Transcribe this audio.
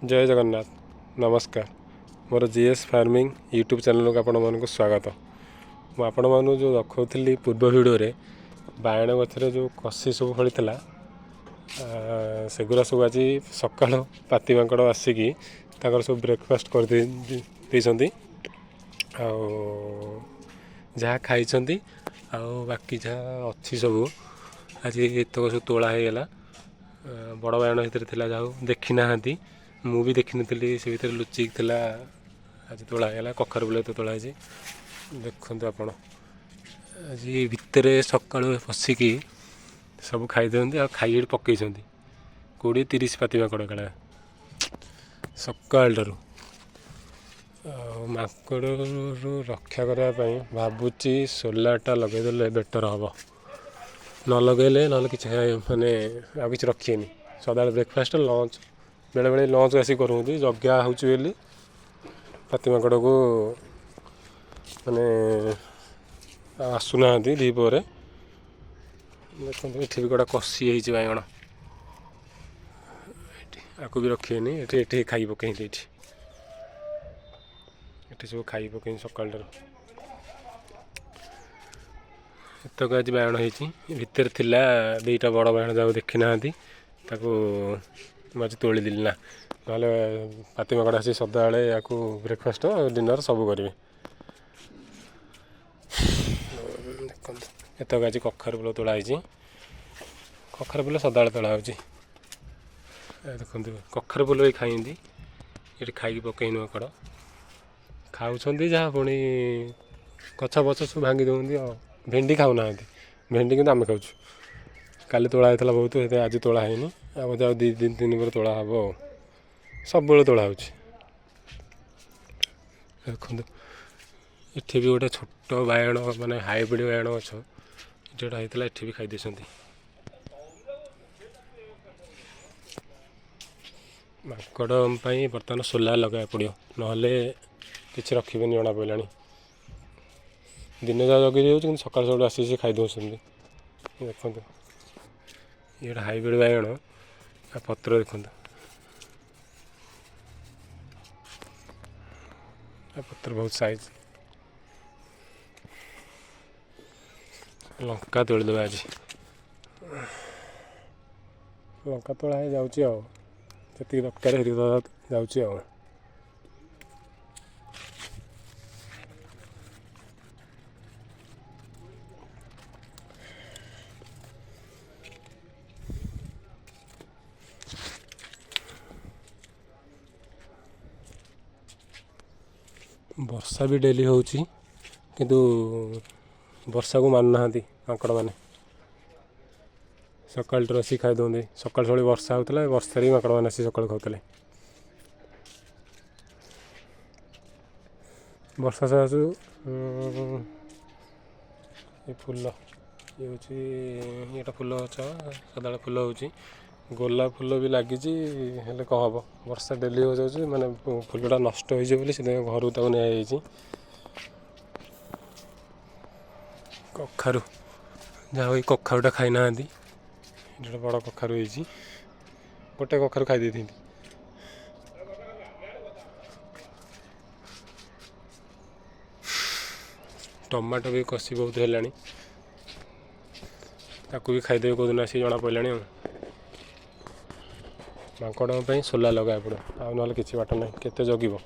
जय जगन्नाथ नमस्कार मोर GS farming YouTube channel को आपण मानक स्वागत। मु आपण मानू जो रखुली पूर्व वीडियो रे बायण गछरे जो कसी सब फली सेगुरा सब आज सकाल पाती मांकड़ आसिकी सब ब्रेकफास्ट कर जहाँ खाई बाकी जहाँ अच्छी सब आज तक सब तोला हो गला। बड़ बायण भर जाऊ देखी ना मु भी देखी नी से भर लुचिक थी आज तोलागला कखार बुले तो तोला देखु आप आज भितर सका पशिकी सब खाई दिखती खाई पकई 20-30 पाती माकड़ काला सकाल माकड़ रक्षा करने भावुची सोलारटा लगेदे बेटर हम न लगेले ना कि माने आ कि रखिए सदा ब्रेकफास्ट लंच बेले बेले लंच आसी करूँ जगह हूँ पाती माकड़ को माने आसुना दीपर देखते ये भी गोटा कसी बैगण आपको भी रखिए ये खाई पकई ये सब खाई पकई सकाल एतक आज बायण भितर थिला दीटा बड़ बायण जाऊ देखी ना आज तोलीदेली ना ना पाती माकड़ आसी सदाबे या ब्रेकफास्ट डिनर सब करेंगे। एतक आज कखार फुल तोलाई कखार फुल सदाबे तोला हो देखते कखार फुल भी खाई ये खाई पकई माकड़ खाऊँ जहाँ पुणी गछ बच सब भांगी दौंती भेंडी खाऊना भेंडी कि आम खाऊ काली तोला होता बहुत आज तोला है बोधे आ 2-3 पर तोला हम सब तोला हो देखो ये भी गोटे छोट बायण माने हाइब्रिड बायण गछ जोटा होता ये भी खाई माकड़ बर्तमान सोलार लगा पड़ो ना कि रखे जना पड़ा दिन जगह जगि कि सका सब आसी खाई दौरान देखो ये हाइब्रिड बायण पत्र देखो पत्र बहुत साइज लंका तोड़द आज लंका तोड़ा जाऊँगी दरकार जाऊँगी वर्षा भी डेली होची किंतु वर्षा को मानु ना माकड़ मैंने सकाल आसी खाई दौंती सकाल सब वर्षा होता वर्षा ही माकड़ मैंने सकाल खाते वर्षा सकाशु ये फुल ये हूँ फुल गच सदा फुल हो गोलाप फुल भी लगी कौन हम वर्षा डेली हो जाए माने फुलटा नष्ट हो घर को नहीं कखारु जहाँ वही कखारुटा खाई ना जो बड़ कखारु गोटे कखारु खाई थी टमाटो भी कसी बहुत है भी खाईदेवे कौ दिन आसी जना पड़ा माकड़ सोला लगा पड़ो आ ना कि बाट ना केते जगिब।